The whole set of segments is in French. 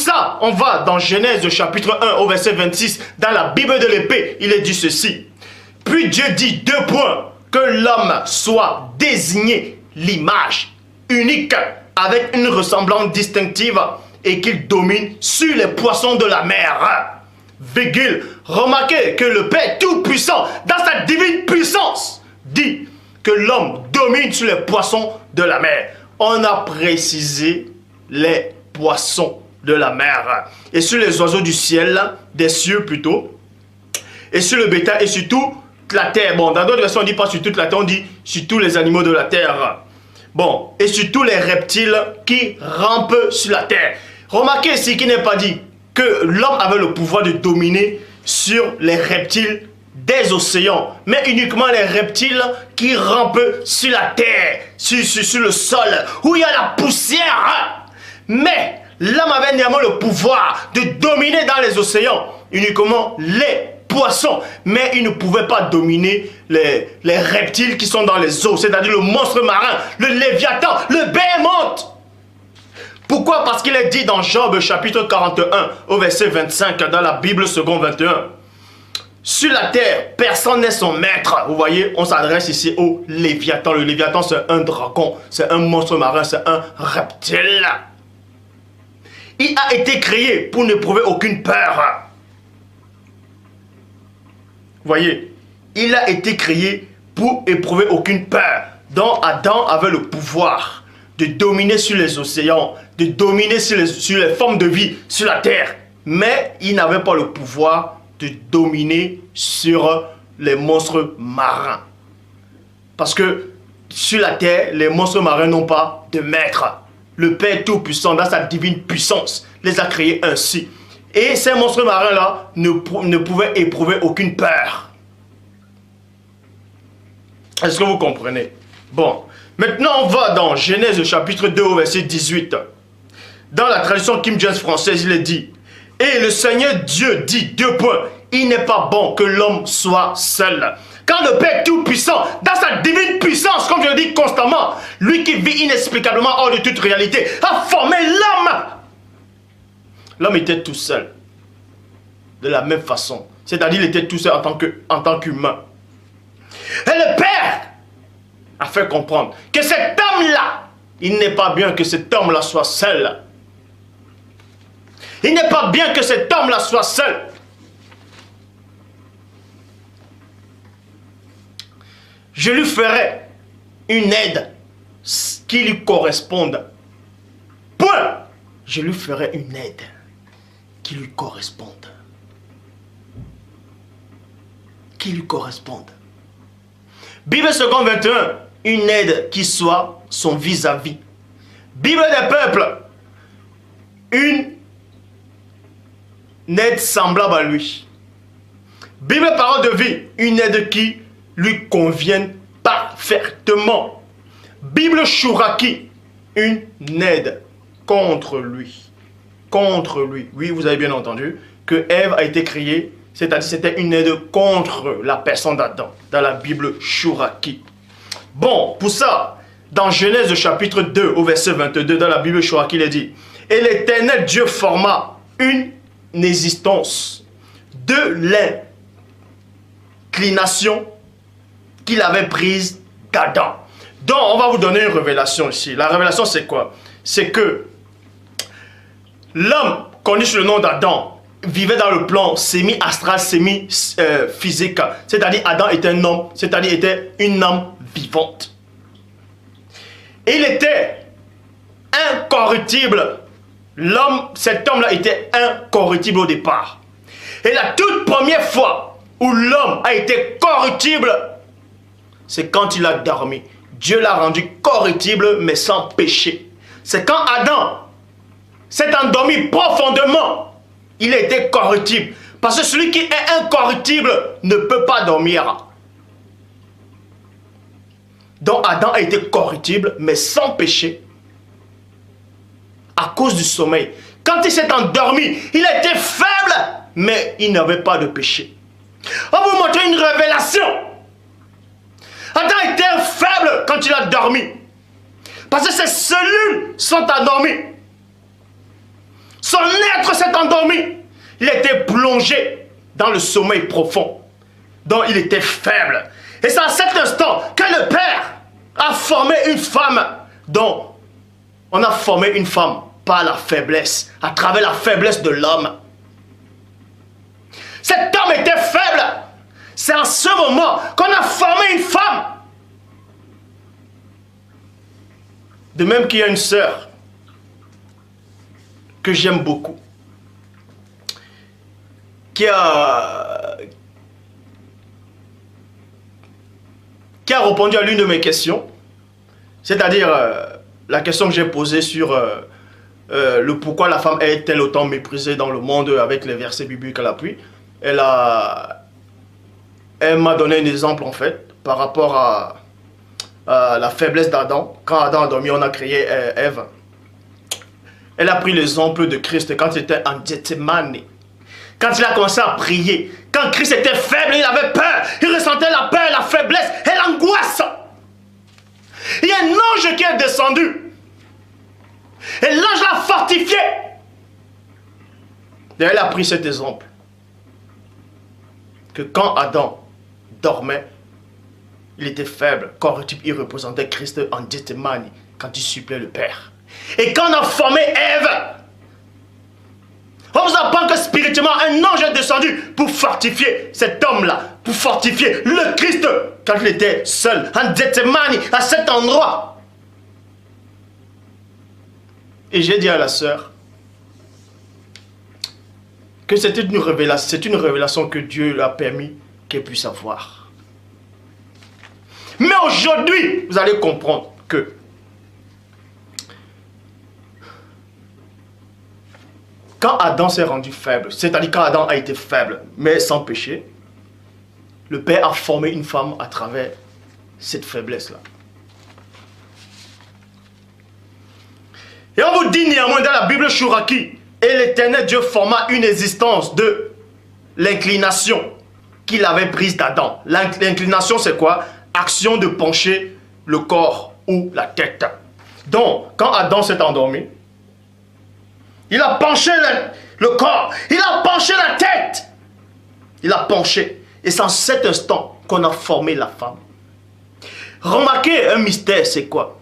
ça, on va dans Genèse chapitre 1 au verset 26, dans la Bible de l'épée, il est dit ceci. Puis Dieu dit, 2 points, que l'homme soit désigné l'image unique avec une ressemblance distinctive et qu'il domine sur les poissons de la mer. Virgule, remarquez que le Père Tout-Puissant, dans sa divine puissance, dit que l'homme domine sur les poissons de la mer. On a précisé les poissons de la mer et sur les oiseaux du ciel, des cieux plutôt, et sur le bétail et sur toute la terre. Bon, dans d'autres versions on ne dit pas sur toute la terre, on dit sur tous les animaux de la terre. Bon, et sur tous les reptiles qui rampent sur la terre. Remarquez ici qu'il n'est pas dit que l'homme avait le pouvoir de dominer sur les reptiles des océans, mais uniquement les reptiles qui rampent sur la terre, sur le sol, où il y a la poussière. Mais l'homme avait néanmoins le pouvoir de dominer dans les océans, uniquement les poissons, mais il ne pouvait pas dominer les reptiles qui sont dans les eaux, c'est-à-dire le monstre marin, le léviathan, le béhémoth. Pourquoi? Parce qu'il est dit dans Job chapitre 41 au verset 25 dans la Bible seconde 21. Sur la terre, personne n'est son maître. Vous voyez, on s'adresse ici au léviathan. Le léviathan, c'est un dragon, c'est un monstre marin, c'est un reptile. Il a été créé pour n'éprouver aucune peur. Vous voyez, il a été créé pour éprouver aucune peur. Donc Adam avait le pouvoir de dominer sur les océans, de dominer sur les formes de vie, sur la terre. Mais il n'avait pas le pouvoir de dominer sur les monstres marins. Parce que sur la terre, les monstres marins n'ont pas de maître. Le Père Tout-Puissant, dans sa divine puissance, les a créés ainsi. Et ces monstres marins-là ne pouvaient éprouver aucune peur. Est-ce que vous comprenez? Bon, maintenant on va dans Genèse chapitre 2 au verset 18. Dans la traduction King James française, il est dit: et le Seigneur Dieu dit, 2 points, il n'est pas bon que l'homme soit seul. Quand le Père Tout-Puissant, dans sa divine puissance, comme je le dis constamment, lui qui vit inexplicablement hors de toute réalité, a formé l'homme. L'homme était tout seul. De la même façon. C'est-à-dire il était tout seul en tant qu'humain. Et le Père a fait comprendre que cet homme-là, il n'est pas bien que cet homme-là soit seul. Il n'est pas bien que cet homme-là soit seul. Je lui ferai une aide qui lui corresponde. Point. Je lui ferai une aide qui lui corresponde. Qui lui corresponde. Bible seconde 21, une aide qui soit son vis-à-vis. Bible des peuples, une aide semblable à lui. Bible parole de vie, une aide qui lui convienne parfaitement. Bible Chouraki, une aide contre lui. Contre lui. Oui, vous avez bien entendu que Ève a été créée, c'est-à-dire c'était une aide contre la personne d'Adam, dans la Bible Chouraki. Bon, pour ça, dans Genèse chapitre 2 au verset 22, dans la Bible Chouraki, il est dit: et l'Éternel Dieu forma une existence de l'inclination qu'il avait prise d'Adam. Donc, on va vous donner une révélation ici. La révélation, c'est quoi? C'est que l'homme, connu sous le nom d'Adam, vivait dans le plan semi-astral, semi-physique. C'est-à-dire, Adam était un homme, c'est-à-dire, était une âme vivante. Et il était incorruptible. Cet homme-là était incorruptible au départ. Et la toute première fois où l'homme a été corruptible, c'est quand il a dormi. Dieu l'a rendu corruptible, mais sans péché. C'est quand Adam s'est endormi profondément, il était corruptible. Parce que celui qui est incorruptible ne peut pas dormir. Donc Adam a été corruptible, mais sans péché, à cause du sommeil. Quand il s'est endormi, il était faible, mais il n'avait pas de péché. On va vous montrer une révélation. Adam était faible quand il a dormi. Parce que ses cellules sont endormies. Son être s'est endormi. Il était plongé dans le sommeil profond, dont il était faible. Et c'est à cet instant que le Père a formé une femme, dont on a formé une femme par la faiblesse, à travers la faiblesse de l'homme. Cet homme était faible. C'est en ce moment qu'on a formé une femme. De même qu'il y a une sœur que j'aime beaucoup, qui a répondu à l'une de mes questions, c'est-à-dire la question que j'ai posée sur le pourquoi la femme est-elle autant méprisée dans le monde avec les versets bibliques à l'appui. Elle m'a donné un exemple en fait par rapport à la faiblesse d'Adam. Quand Adam a dormi, on a créé Ève. Elle a pris l'exemple de Christ quand il était en Gethsemane. Quand il a commencé à prier, quand Christ était faible, il avait peur, il ressentait la peur, la faiblesse et l'angoisse. Il y a un ange qui est descendu. Et l'ange l'a fortifié. Et elle a pris cet exemple. Que quand Adam dormait, il était faible. Corruptible, il représentait Christ en Gethsemane quand il suppliait le Père. Et quand on a formé Ève, on vous apprend que spirituellement, un ange est descendu pour fortifier cet homme-là, pour fortifier le Christ quand il était seul, en Gethsemane, à cet endroit. Et j'ai dit à la sœur que c'est une révélation que Dieu lui a permis qu'elle puisse avoir. Mais aujourd'hui, vous allez comprendre que quand Adam s'est rendu faible, c'est-à-dire quand Adam a été faible, mais sans péché, le Père a formé une femme à travers cette faiblesse-là. Et on vous dit néanmoins dans la Bible Chouraki, et l'Éternel Dieu forma une existence de l'inclination qu'il avait prise d'Adam. L'inclination, c'est quoi? Action de pencher le corps ou la tête. Donc, quand Adam s'est endormi, il a penché le corps, il a penché la tête. Il a penché. Et c'est en cet instant qu'on a formé la femme. Remarquez un mystère, c'est quoi?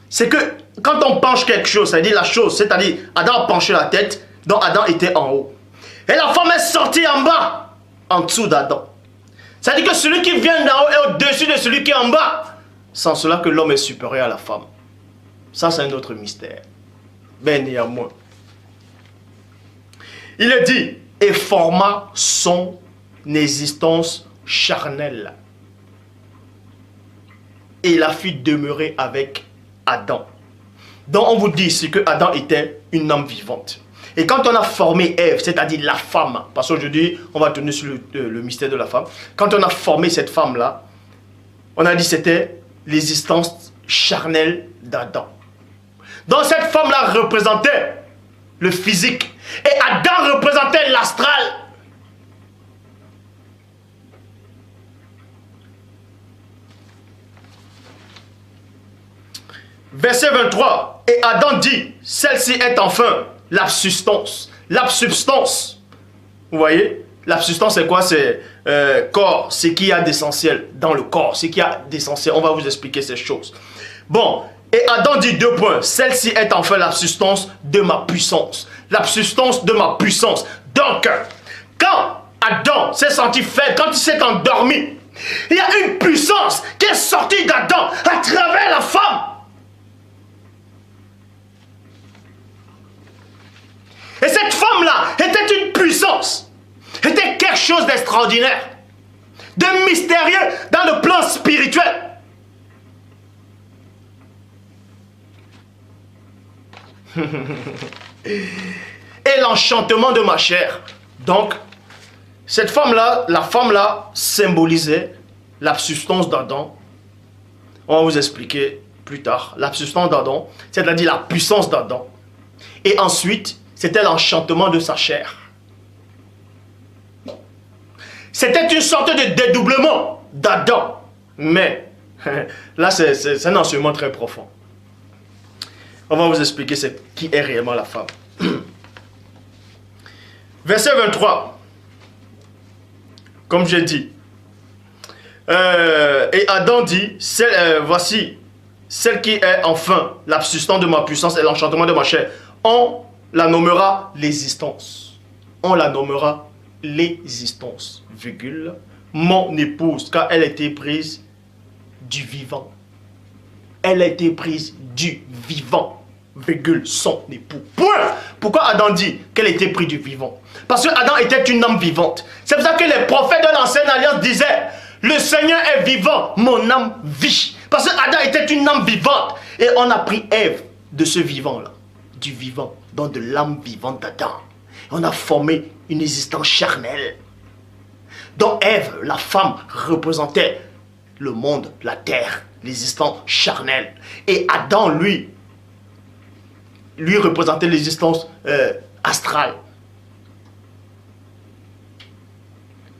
C'est que quand on penche quelque chose, c'est-à-dire la chose, c'est-à-dire Adam a penché la tête, donc Adam était en haut. Et la femme est sortie en bas, en dessous d'Adam. C'est-à-dire que celui qui vient d'en haut est au-dessus de celui qui est en bas. Sans cela que l'homme est supérieur à la femme. Ça, c'est un autre mystère. Mais néanmoins, il est dit, et forma son existence charnelle. Et il a fait demeurer avec Adam. Donc on vous dit ici que Adam était une âme vivante. Et quand on a formé Ève, c'est-à-dire la femme, parce qu'aujourd'hui on va tenir sur le mystère de la femme, quand on a formé cette femme-là, on a dit que c'était l'existence charnelle d'Adam. Donc cette femme-là représentait le physique. Et Adam représentait l'astral. Verset 23. Et Adam dit, celle-ci est enfin la substance. La substance. Vous voyez? La substance c'est quoi? C'est corps. C'est qu'il y a d'essentiel dans le corps. C'est qu'il y a d'essentiel. On va vous expliquer ces choses. Bon. Et Adam dit 2 points. Celle-ci est enfin la substance de ma puissance. La substance de ma puissance. Donc, quand Adam s'est senti faible, quand il s'est endormi, il y a une puissance qui est sortie d'Adam à travers la femme. Et cette femme-là était une puissance. Était quelque chose d'extraordinaire, de mystérieux dans le plan spirituel. Et l'enchantement de ma chair. Donc, cette femme-là, la femme-là symbolisait la substance d'Adam. On va vous expliquer plus tard. La substance d'Adam, c'est-à-dire la puissance d'Adam. Et ensuite, c'était l'enchantement de sa chair. C'était une sorte de dédoublement d'Adam. Mais, là, c'est un enseignement très profond. On va vous expliquer qui est réellement la femme. Verset 23. Comme j'ai dit. Et Adam dit, voici, celle qui est enfin la substance de ma puissance et l'enchantement de ma chair. On la nommera l'existence. On la nommera l'existence, virgule, mon épouse, car elle a été prise du vivant. Elle a été prise du vivant, virgule, son époux. Point. Pourquoi Adam dit qu'elle était prise du vivant? Parce que Adam était une âme vivante. C'est pour ça que les prophètes de l'ancienne alliance disaient, le Seigneur est vivant, mon âme vit. Parce que Adam était une âme vivante. Et on a pris Ève de ce vivant-là, du vivant, donc de l'âme vivante d'Adam. On a formé une existence charnelle. Donc Ève, la femme, représentait le monde, la terre, l'existence charnelle. Et Adam, lui représentait l'existence astrale.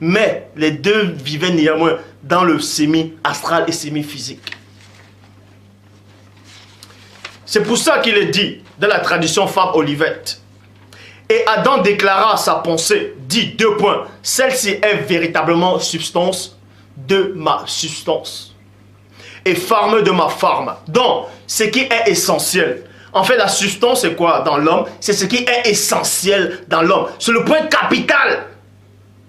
Mais les deux vivaient néanmoins dans le semi-astral et semi-physique. C'est pour ça qu'il est dit dans la tradition femme Olivette. Et Adam déclara sa pensée, dit : celle-ci est véritablement substance de ma substance et forme de ma forme. Donc, ce qui est essentiel. En fait, la substance, c'est quoi dans l'homme? C'est ce qui est essentiel dans l'homme. C'est le point capital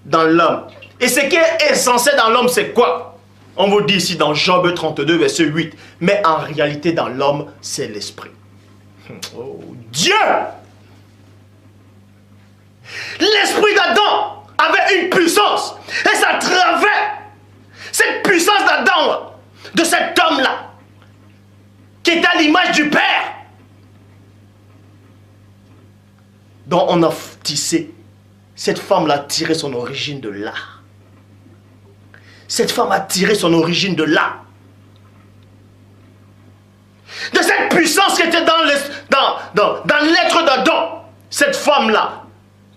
dans l'homme. Et ce qui est essentiel dans l'homme, c'est quoi? On vous dit ici dans Job 32, verset 8. Mais en réalité, dans l'homme, c'est l'esprit. Oh Dieu! L'esprit d'Adam avait une puissance. Et ça travers cette puissance d'Adam, de cet homme-là, qui est à l'image du Père, dont on a tissé. Cette femme-là a tiré son origine de là. Cette femme a tiré son origine de là. De cette puissance qui était dans l'être d'Adam. Cette femme-là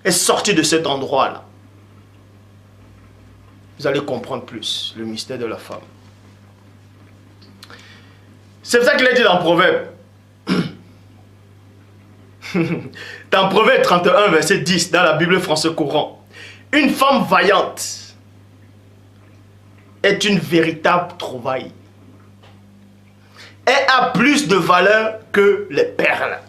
est sortie de cet endroit-là. Vous allez comprendre plus le mystère de la femme. C'est pour ça qu'il est dit dans Proverbe. Dans Proverbe 31, verset 10, dans la Bible française courant. Une femme vaillante est une véritable trouvaille. Elle a plus de valeur que les perles.